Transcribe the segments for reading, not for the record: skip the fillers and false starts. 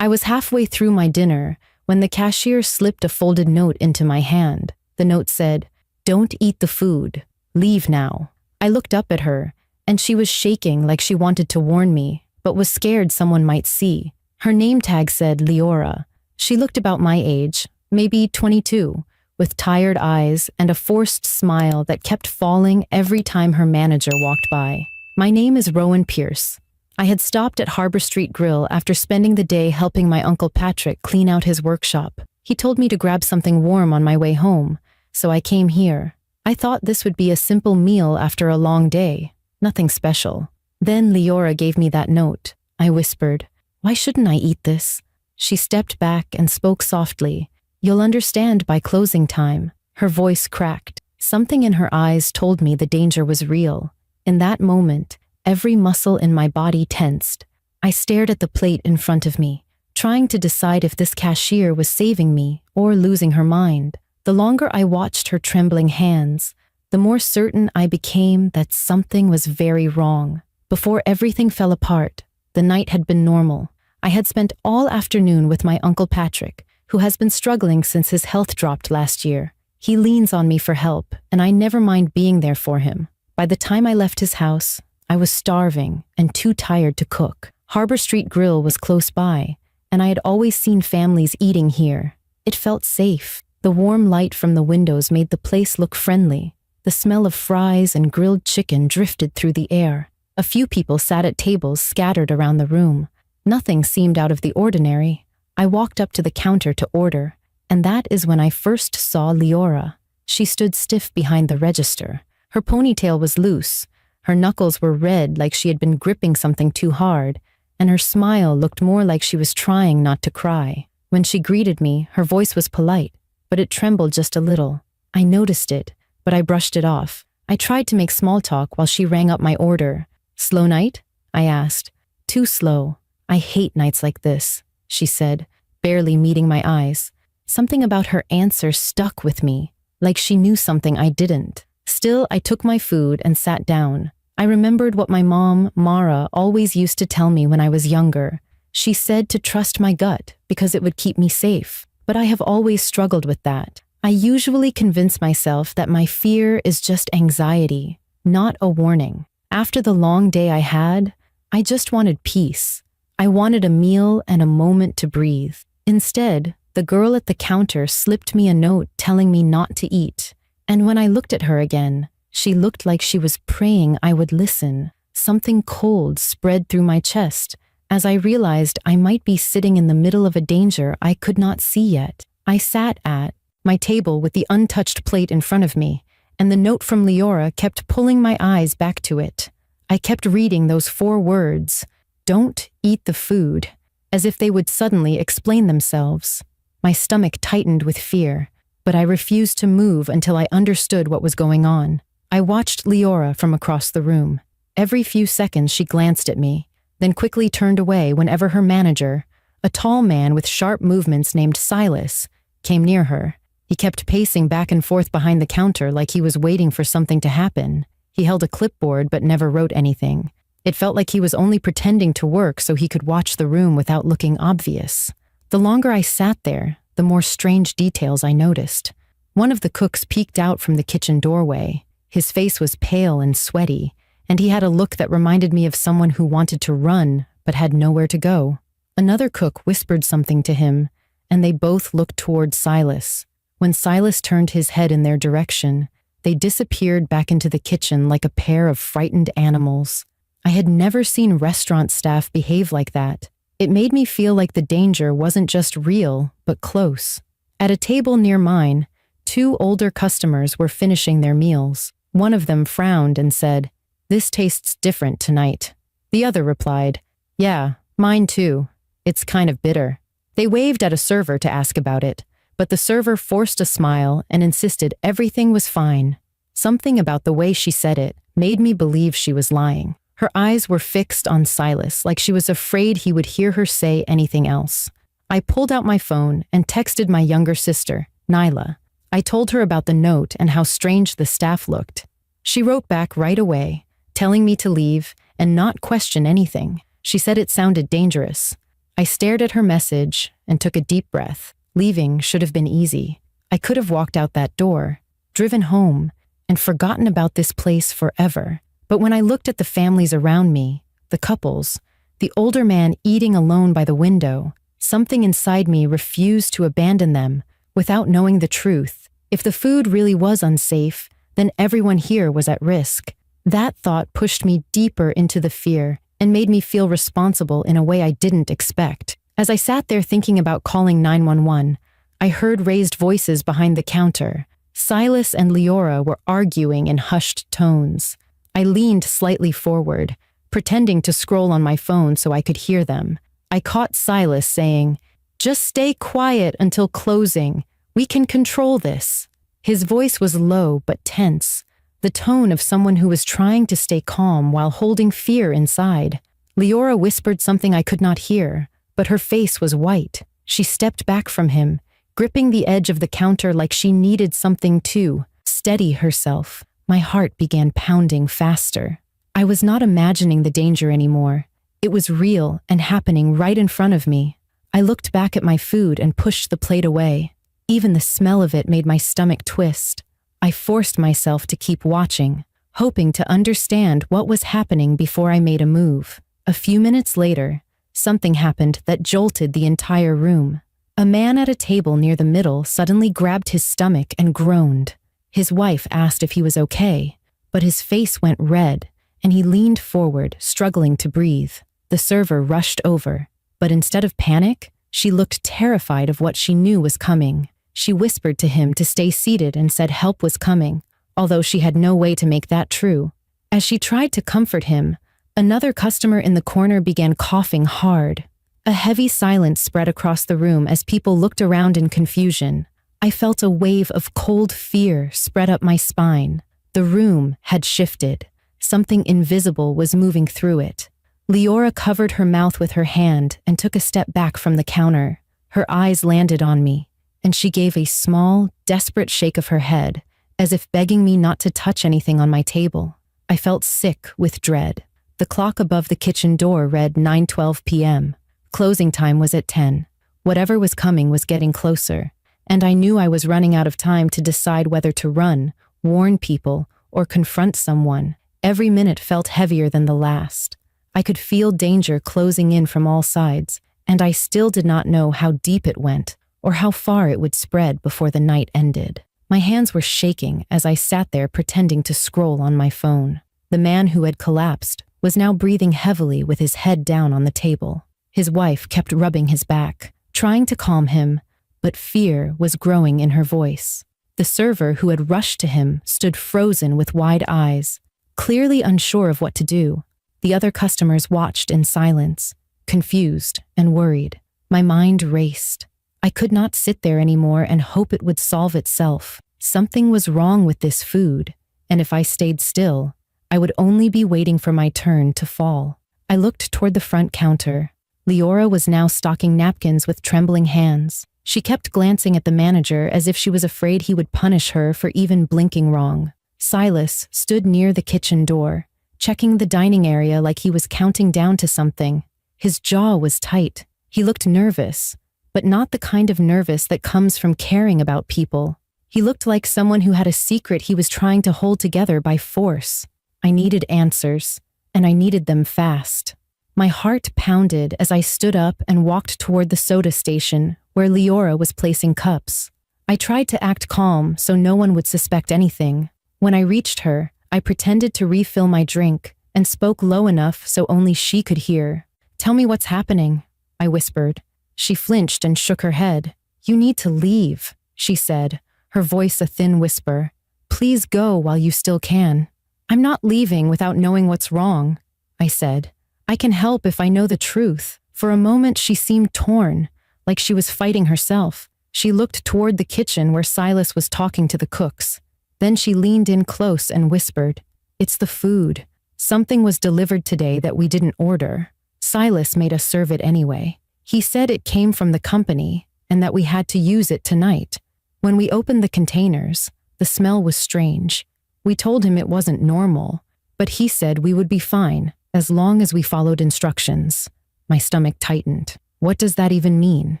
I was halfway through my dinner when the cashier slipped a folded note into my hand. The note said, "Don't eat the food. Leave now." I looked up at her, and she was shaking like she wanted to warn me, but was scared someone might see. Her name tag said Leora. She looked about my age, maybe 22, with tired eyes and a forced smile that kept falling every time her manager walked by. My name is Rowan Pierce. I had stopped at Harbor Street Grill after spending the day helping my Uncle Patrick clean out his workshop. He told me to grab something warm on my way home, so I came here. I thought this would be a simple meal after a long day, nothing special. Then Leora gave me that note. I whispered, "Why shouldn't I eat this?" She stepped back and spoke softly. "You'll understand by closing time." Her voice cracked. Something in her eyes told me the danger was real. In that moment, every muscle in my body tensed. I stared at the plate in front of me, trying to decide if this cashier was saving me or losing her mind. The longer I watched her trembling hands, the more certain I became that something was very wrong. Before everything fell apart, the night had been normal. I had spent all afternoon with my Uncle Patrick, who has been struggling since his health dropped last year. He leans on me for help, and I never mind being there for him. By the time I left his house, I was starving and too tired to cook. Harbor Street Grill was close by, and I had always seen families eating here. It felt safe. The warm light from the windows made the place look friendly. The smell of fries and grilled chicken drifted through the air. A few people sat at tables scattered around the room. Nothing seemed out of the ordinary. I walked up to the counter to order, and that is when I first saw Leora. She stood stiff behind the register. Her ponytail was loose. Her knuckles were red like she had been gripping something too hard, and her smile looked more like she was trying not to cry. When she greeted me, her voice was polite, but it trembled just a little. I noticed it, but I brushed it off. I tried to make small talk while she rang up my order. "Slow night?" I asked. "Too slow. I hate nights like this," she said, barely meeting my eyes. Something about her answer stuck with me, like she knew something I didn't. Still, I took my food and sat down. I remembered what my mom, Mara, always used to tell me when I was younger. She said to trust my gut because it would keep me safe. But I have always struggled with that. I usually convince myself that my fear is just anxiety, not a warning. After the long day I had, I just wanted peace. I wanted a meal and a moment to breathe. Instead, the girl at the counter slipped me a note telling me not to eat. And when I looked at her again, she looked like she was praying I would listen. Something cold spread through my chest as I realized I might be sitting in the middle of a danger I could not see yet. I sat at my table with the untouched plate in front of me, and the note from Leora kept pulling my eyes back to it. I kept reading those 4 words, "Don't eat the food," as if they would suddenly explain themselves. My stomach tightened with fear, but I refused to move until I understood what was going on. I watched Leora from across the room. Every few seconds she glanced at me, then quickly turned away whenever her manager, a tall man with sharp movements named Silas, came near her. He kept pacing back and forth behind the counter like he was waiting for something to happen. He held a clipboard but never wrote anything. It felt like he was only pretending to work so he could watch the room without looking obvious. The longer I sat there, the more strange details I noticed. One of the cooks peeked out from the kitchen doorway. His face was pale and sweaty, and he had a look that reminded me of someone who wanted to run but had nowhere to go. Another cook whispered something to him, and they both looked toward Silas. When Silas turned his head in their direction, they disappeared back into the kitchen like a pair of frightened animals. I had never seen restaurant staff behave like that. It made me feel like the danger wasn't just real, but close. At a table near mine, 2 older customers were finishing their meals. One of them frowned and said, "This tastes different tonight." The other replied, "Yeah, mine too. It's kind of bitter." They waved at a server to ask about it, but the server forced a smile and insisted everything was fine. Something about the way she said it made me believe she was lying. Her eyes were fixed on Silas, like she was afraid he would hear her say anything else. I pulled out my phone and texted my younger sister, Nyla. I told her about the note and how strange the staff looked. She wrote back right away, telling me to leave and not question anything. She said it sounded dangerous. I stared at her message and took a deep breath. Leaving should have been easy. I could have walked out that door, driven home, and forgotten about this place forever. But when I looked at the families around me, the couples, the older man eating alone by the window, something inside me refused to abandon them without knowing the truth. If the food really was unsafe, then everyone here was at risk. That thought pushed me deeper into the fear and made me feel responsible in a way I didn't expect. As I sat there thinking about calling 911, I heard raised voices behind the counter. Silas and Leora were arguing in hushed tones. I leaned slightly forward, pretending to scroll on my phone so I could hear them. I caught Silas saying, "Just stay quiet until closing. We can control this." His voice was low but tense, the tone of someone who was trying to stay calm while holding fear inside. Leora whispered something I could not hear, but her face was white. She stepped back from him, gripping the edge of the counter like she needed something to steady herself. My heart began pounding faster. I was not imagining the danger anymore. It was real and happening right in front of me. I looked back at my food and pushed the plate away. Even the smell of it made my stomach twist. I forced myself to keep watching, hoping to understand what was happening before I made a move. A few minutes later, something happened that jolted the entire room. A man at a table near the middle suddenly grabbed his stomach and groaned. His wife asked if he was okay, but his face went red, and he leaned forward, struggling to breathe. The server rushed over, but instead of panic, she looked terrified of what she knew was coming. She whispered to him to stay seated and said help was coming, although she had no way to make that true. As she tried to comfort him, another customer in the corner began coughing hard. A heavy silence spread across the room as people looked around in confusion. I felt a wave of cold fear spread up my spine. The room had shifted. Something invisible was moving through it. Leora covered her mouth with her hand and took a step back from the counter. Her eyes landed on me, and she gave a small, desperate shake of her head, as if begging me not to touch anything on my table. I felt sick with dread. The clock above the kitchen door read 9:12 p.m. Closing time was at 10. Whatever was coming was getting closer, and I knew I was running out of time to decide whether to run, warn people, or confront someone. Every minute felt heavier than the last. I could feel danger closing in from all sides, and I still did not know how deep it went or how far it would spread before the night ended. My hands were shaking as I sat there pretending to scroll on my phone. The man who had collapsed was now breathing heavily with his head down on the table. His wife kept rubbing his back, trying to calm him, but fear was growing in her voice. The server who had rushed to him stood frozen with wide eyes, clearly unsure of what to do. The other customers watched in silence, confused and worried. My mind raced. I could not sit there anymore and hope it would solve itself. Something was wrong with this food, and if I stayed still, I would only be waiting for my turn to fall. I looked toward the front counter. Leora was now stocking napkins with trembling hands. She kept glancing at the manager as if she was afraid he would punish her for even blinking wrong. Silas stood near the kitchen door, checking the dining area like he was counting down to something. His jaw was tight. He looked nervous, but not the kind of nervous that comes from caring about people. He looked like someone who had a secret he was trying to hold together by force. I needed answers, and I needed them fast. My heart pounded as I stood up and walked toward the soda station where Leora was placing cups. I tried to act calm so no one would suspect anything. When I reached her, I pretended to refill my drink and spoke low enough so only she could hear. "Tell me what's happening," I whispered. She flinched and shook her head. "You need to leave," she said, her voice a thin whisper. "Please go while you still can." "I'm not leaving without knowing what's wrong," I said. "I can help if I know the truth." For a moment she seemed torn, like she was fighting herself. She looked toward the kitchen where Silas was talking to the cooks. Then she leaned in close and whispered, "It's the food. Something was delivered today that we didn't order. Silas made us serve it anyway. He said it came from the company and that we had to use it tonight. When we opened the containers, the smell was strange. We told him it wasn't normal, but he said we would be fine as long as we followed instructions." My stomach tightened. What does that even mean?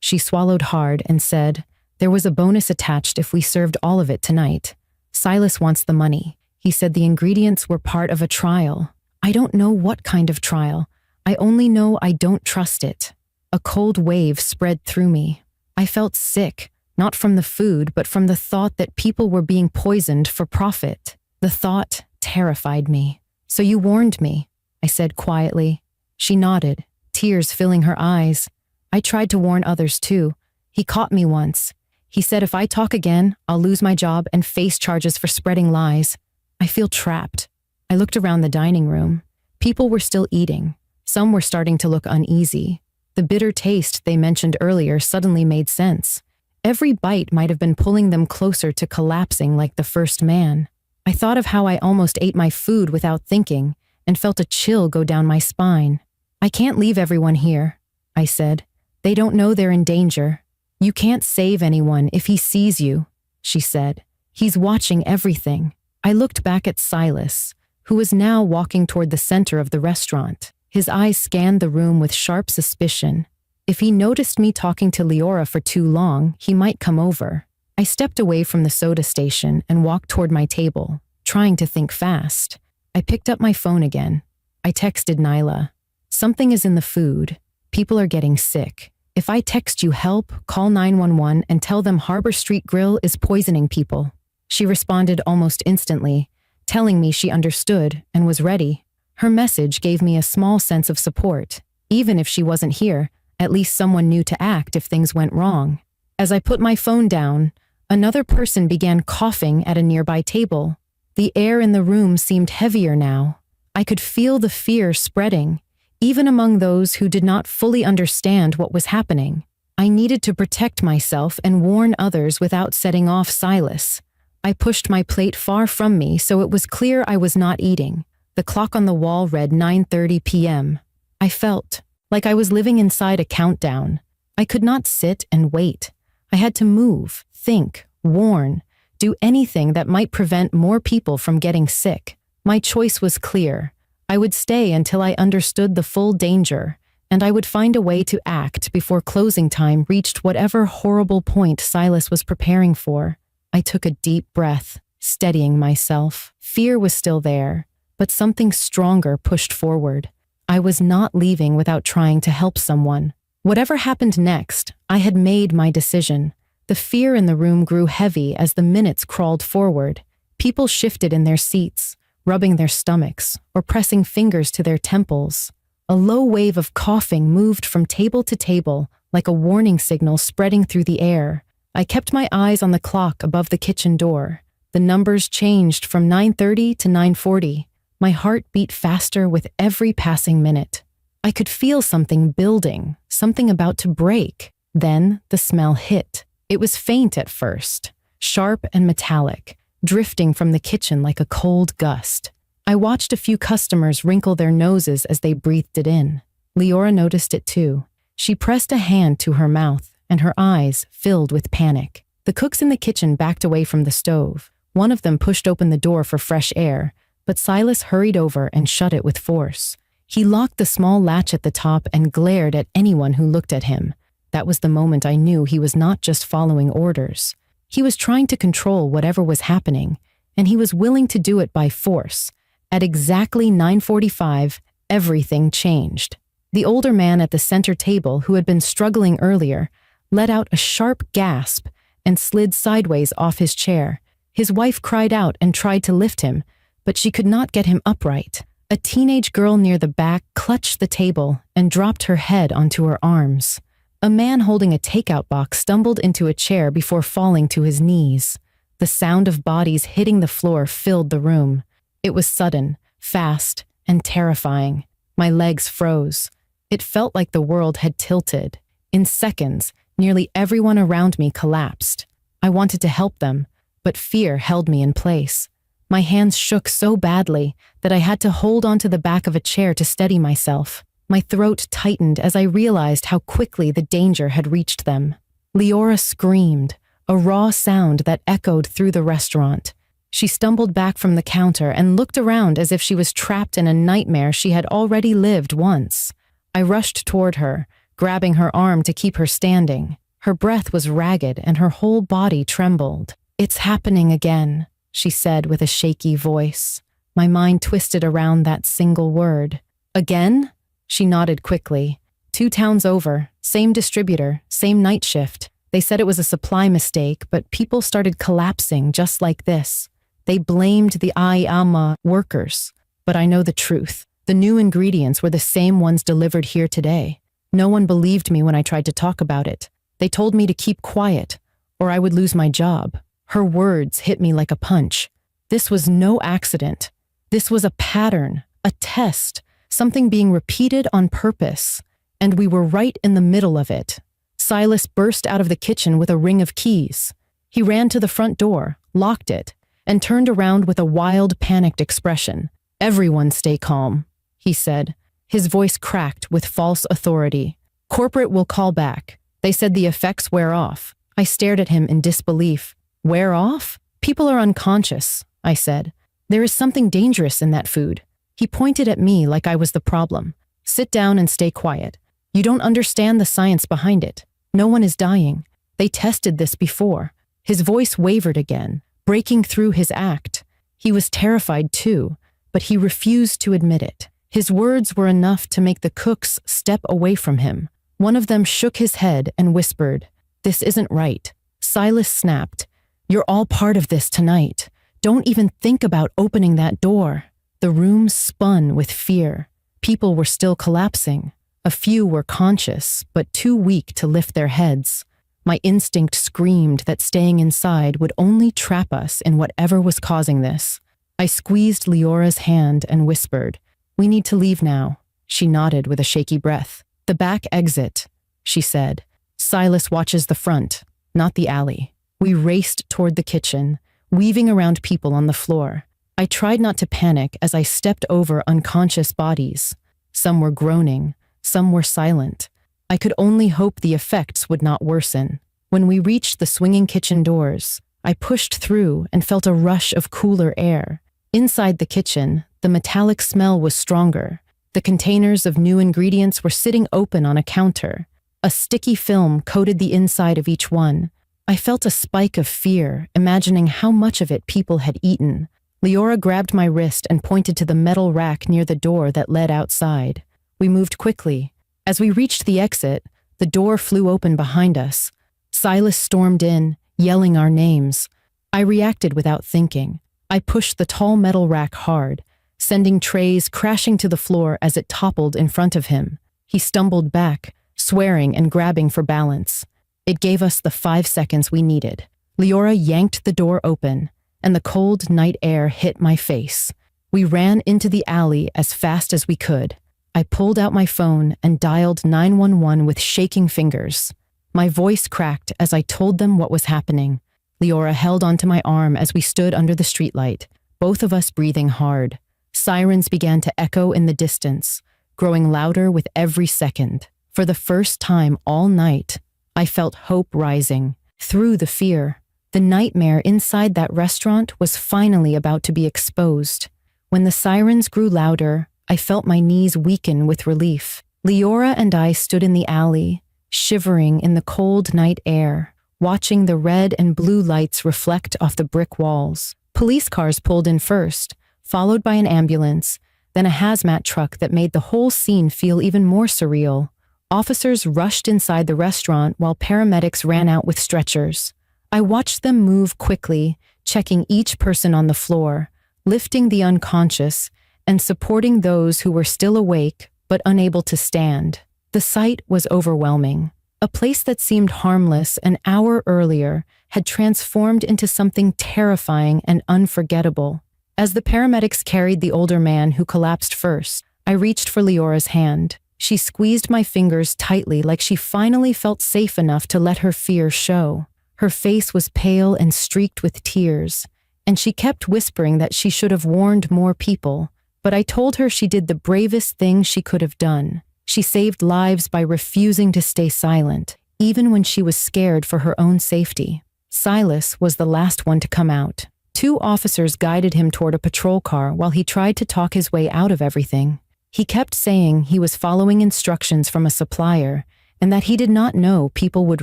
She swallowed hard and said, there was a bonus attached if we served all of it tonight. Silas wants the money. He said the ingredients were part of a trial. I don't know what kind of trial. I only know I don't trust it. A cold wave spread through me. I felt sick, not from the food, but from the thought that people were being poisoned for profit. The thought terrified me. So you warned me, I said quietly. She nodded, tears filling her eyes. I tried to warn others too. He caught me once. He said if I talk again, I'll lose my job and face charges for spreading lies. I feel trapped. I looked around the dining room. People were still eating. Some were starting to look uneasy. The bitter taste they mentioned earlier suddenly made sense. Every bite might have been pulling them closer to collapsing like the first man. I thought of how I almost ate my food without thinking and felt a chill go down my spine. I can't leave everyone here, I said. They don't know they're in danger. You can't save anyone if he sees you, she said. He's watching everything. I looked back at Silas, who was now walking toward the center of the restaurant. His eyes scanned the room with sharp suspicion. If he noticed me talking to Leora for too long, he might come over. I stepped away from the soda station and walked toward my table, trying to think fast. I picked up my phone again. I texted Nyla. Something is in the food. People are getting sick. If I text you help, call 911 and tell them Harbor Street Grill is poisoning people. She responded almost instantly, telling me she understood and was ready. Her message gave me a small sense of support. Even if she wasn't here, at least someone knew to act if things went wrong. As I put my phone down, another person began coughing at a nearby table. The air in the room seemed heavier now. I could feel the fear spreading, even among those who did not fully understand what was happening. I needed to protect myself and warn others without setting off Silas. I pushed my plate far from me so it was clear I was not eating. The clock on the wall read 9:30 p.m. I felt like I was living inside a countdown. I could not sit and wait. I had to move, think, warn, do anything that might prevent more people from getting sick. My choice was clear. I would stay until I understood the full danger, and I would find a way to act before closing time reached whatever horrible point Silas was preparing for. I took a deep breath, steadying myself. Fear was still there, but something stronger pushed forward. I was not leaving without trying to help someone. Whatever happened next, I had made my decision. The fear in the room grew heavy as the minutes crawled forward. People shifted in their seats, rubbing their stomachs or pressing fingers to their temples. A low wave of coughing moved from table to table like a warning signal spreading through the air. I kept my eyes on the clock above the kitchen door. The numbers changed from 9:30 to 9:40. My heart beat faster with every passing minute. I could feel something building, something about to break. Then the smell hit. It was faint at first, sharp and metallic, drifting from the kitchen like a cold gust. I watched a few customers wrinkle their noses as they breathed it in. Leora noticed it too. She pressed a hand to her mouth, and her eyes filled with panic. The cooks in the kitchen backed away from the stove. One of them pushed open the door for fresh air, but Silas hurried over and shut it with force. He locked the small latch at the top and glared at anyone who looked at him. That was the moment I knew he was not just following orders. He was trying to control whatever was happening, and he was willing to do it by force. At exactly 9:45, everything changed. The older man at the center table, who had been struggling earlier, let out a sharp gasp and slid sideways off his chair. His wife cried out and tried to lift him, but she could not get him upright. A teenage girl near the back clutched the table and dropped her head onto her arms. A man holding a takeout box stumbled into a chair before falling to his knees. The sound of bodies hitting the floor filled the room. It was sudden, fast, and terrifying. My legs froze. It felt like the world had tilted. In seconds, nearly everyone around me collapsed. I wanted to help them, but fear held me in place. My hands shook so badly that I had to hold onto the back of a chair to steady myself. My throat tightened as I realized how quickly the danger had reached them. Leora screamed, a raw sound that echoed through the restaurant. She stumbled back from the counter and looked around as if she was trapped in a nightmare she had already lived once. I rushed toward her, grabbing her arm to keep her standing. Her breath was ragged and her whole body trembled. "It's happening again," she said with a shaky voice. My mind twisted around that single word. "Again?" She nodded quickly. "2 towns over, same distributor, same night shift. They said it was a supply mistake, but people started collapsing just like this. They blamed the Ayama workers. But I know the truth. The new ingredients were the same ones delivered here today. No one believed me when I tried to talk about it. They told me to keep quiet, or I would lose my job." Her words hit me like a punch. This was no accident. This was a pattern, a test, something being repeated on purpose. And we were right in the middle of it. Silas burst out of the kitchen with a ring of keys. He ran to the front door, locked it, and turned around with a wild, panicked expression. "Everyone stay calm," he said. His voice cracked with false authority. "Corporate will call back. They said the effects wear off." I stared at him in disbelief. "Wear off? People are unconscious," I said. "There is something dangerous in that food." He pointed at me like I was the problem. "Sit down and stay quiet. You don't understand the science behind it. No one is dying. They tested this before." His voice wavered again, breaking through his act. He was terrified too, but he refused to admit it. His words were enough to make the cooks step away from him. One of them shook his head and whispered, "This isn't right." Silas snapped, "You're all part of this tonight. Don't even think about opening that door." The room spun with fear. People were still collapsing. A few were conscious, but too weak to lift their heads. My instinct screamed that staying inside would only trap us in whatever was causing this. I squeezed Leora's hand and whispered, "We need to leave now." She nodded with a shaky breath. "The back exit," she said. "Silas watches the front, not the alley." We raced toward the kitchen, weaving around people on the floor. I tried not to panic as I stepped over unconscious bodies. Some were groaning, some were silent. I could only hope the effects would not worsen. When we reached the swinging kitchen doors, I pushed through and felt a rush of cooler air. Inside the kitchen, the metallic smell was stronger. The containers of new ingredients were sitting open on a counter. A sticky film coated the inside of each one. I felt a spike of fear, imagining how much of it people had eaten. Leora grabbed my wrist and pointed to the metal rack near the door that led outside. We moved quickly. As we reached the exit, the door flew open behind us. Silas stormed in, yelling our names. I reacted without thinking. I pushed the tall metal rack hard, sending trays crashing to the floor as it toppled in front of him. He stumbled back, swearing and grabbing for balance. It gave us the 5 seconds we needed. Leora yanked the door open, and the cold night air hit my face. We ran into the alley as fast as we could. I pulled out my phone and dialed 911 with shaking fingers. My voice cracked as I told them what was happening. Leora held onto my arm as we stood under the streetlight, both of us breathing hard. Sirens began to echo in the distance, growing louder with every second. For the first time all night, I felt hope rising. Through the fear, the nightmare inside that restaurant was finally about to be exposed. When the sirens grew louder, I felt my knees weaken with relief. Leora and I stood in the alley, shivering in the cold night air, watching the red and blue lights reflect off the brick walls. Police cars pulled in first, followed by an ambulance, then a hazmat truck that made the whole scene feel even more surreal. Officers rushed inside the restaurant while paramedics ran out with stretchers. I watched them move quickly, checking each person on the floor, lifting the unconscious, and supporting those who were still awake but unable to stand. The sight was overwhelming. A place that seemed harmless an hour earlier had transformed into something terrifying and unforgettable. As the paramedics carried the older man who collapsed first, I reached for Leora's hand. She squeezed my fingers tightly like she finally felt safe enough to let her fear show. Her face was pale and streaked with tears, and she kept whispering that she should have warned more people. But I told her she did the bravest thing she could have done. She saved lives by refusing to stay silent, even when she was scared for her own safety. Silas was the last one to come out. 2 officers guided him toward a patrol car while he tried to talk his way out of everything. He kept saying he was following instructions from a supplier and that he did not know people would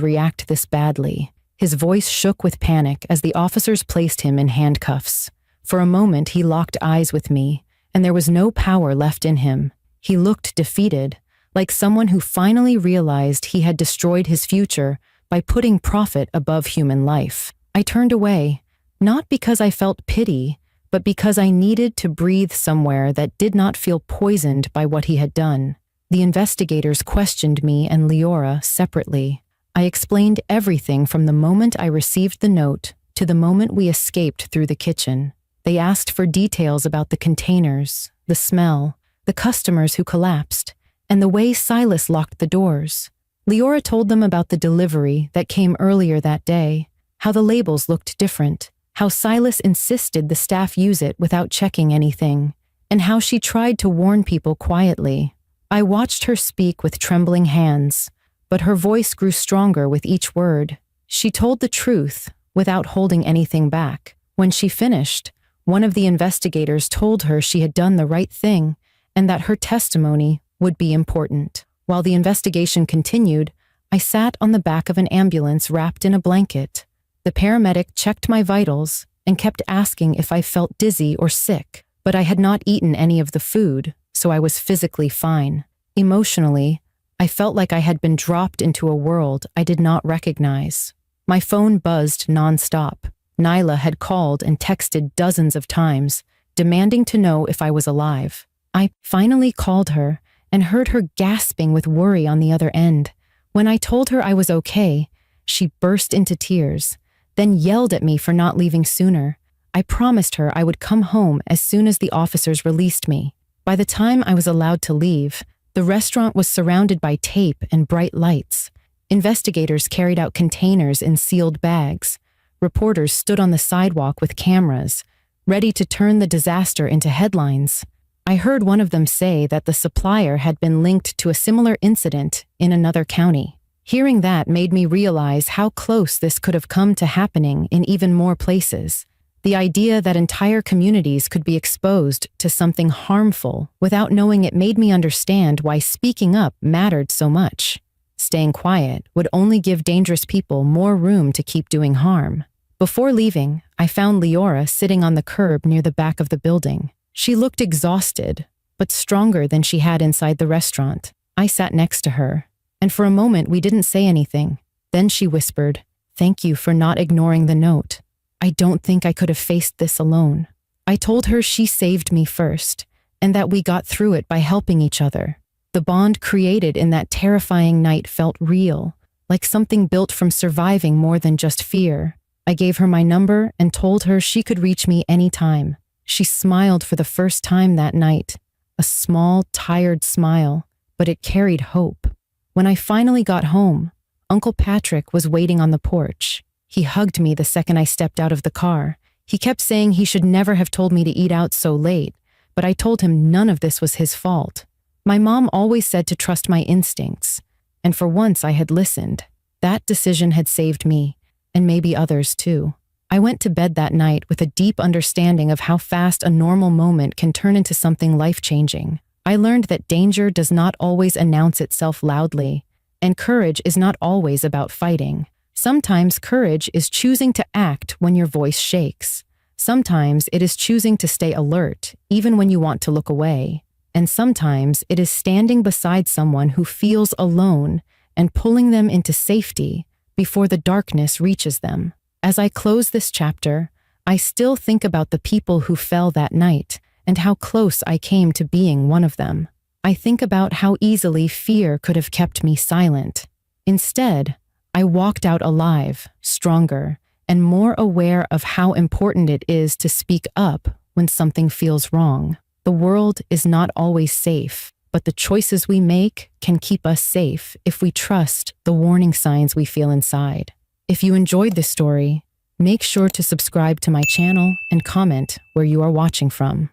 react this badly. His voice shook with panic as the officers placed him in handcuffs. For a moment, he locked eyes with me, and there was no power left in him. He looked defeated, like someone who finally realized he had destroyed his future by putting profit above human life. I turned away, not because I felt pity, but because I needed to breathe somewhere that did not feel poisoned by what he had done. The investigators questioned me and Leora separately. I explained everything from the moment I received the note to the moment we escaped through the kitchen. They asked for details about the containers, the smell, the customers who collapsed, and the way Silas locked the doors. Leora told them about the delivery that came earlier that day, how the labels looked different, how Silas insisted the staff use it without checking anything, and how she tried to warn people quietly. I watched her speak with trembling hands, but her voice grew stronger with each word. She told the truth without holding anything back. When she finished, one of the investigators told her she had done the right thing and that her testimony would be important. While the investigation continued, I sat on the back of an ambulance wrapped in a blanket. The paramedic checked my vitals and kept asking if I felt dizzy or sick, but I had not eaten any of the food, so I was physically fine. Emotionally, I felt like I had been dropped into a world I did not recognize. My phone buzzed nonstop. Nyla had called and texted dozens of times, demanding to know if I was alive. I finally called her and heard her gasping with worry on the other end. When I told her I was okay, she burst into tears, then yelled at me for not leaving sooner. I promised her I would come home as soon as the officers released me. By the time I was allowed to leave, the restaurant was surrounded by tape and bright lights. Investigators carried out containers in sealed bags. Reporters stood on the sidewalk with cameras, ready to turn the disaster into headlines. I heard one of them say that the supplier had been linked to a similar incident in another county. Hearing that made me realize how close this could have come to happening in even more places. The idea that entire communities could be exposed to something harmful without knowing it made me understand why speaking up mattered so much. Staying quiet would only give dangerous people more room to keep doing harm. Before leaving, I found Leora sitting on the curb near the back of the building. She looked exhausted, but stronger than she had inside the restaurant. I sat next to her, and for a moment we didn't say anything. Then she whispered, "Thank you for not ignoring the note. I don't think I could have faced this alone." I told her she saved me first, and that we got through it by helping each other. The bond created in that terrifying night felt real, like something built from surviving more than just fear. I gave her my number and told her she could reach me anytime. She smiled for the first time that night, a small, tired smile, but it carried hope. When I finally got home, Uncle Patrick was waiting on the porch. He hugged me the second I stepped out of the car. He kept saying he should never have told me to eat out so late, but I told him none of this was his fault. My mom always said to trust my instincts, and for once I had listened. That decision had saved me, and maybe others too. I went to bed that night with a deep understanding of how fast a normal moment can turn into something life-changing. I learned that danger does not always announce itself loudly, and courage is not always about fighting. Sometimes courage is choosing to act when your voice shakes. Sometimes it is choosing to stay alert, even when you want to look away. And sometimes it is standing beside someone who feels alone and pulling them into safety before the darkness reaches them. As I close this chapter, I still think about the people who fell that night and how close I came to being one of them. I think about how easily fear could have kept me silent. Instead, I walked out alive, stronger, and more aware of how important it is to speak up when something feels wrong. The world is not always safe, but the choices we make can keep us safe if we trust the warning signs we feel inside. If you enjoyed this story, make sure to subscribe to my channel and comment where you are watching from.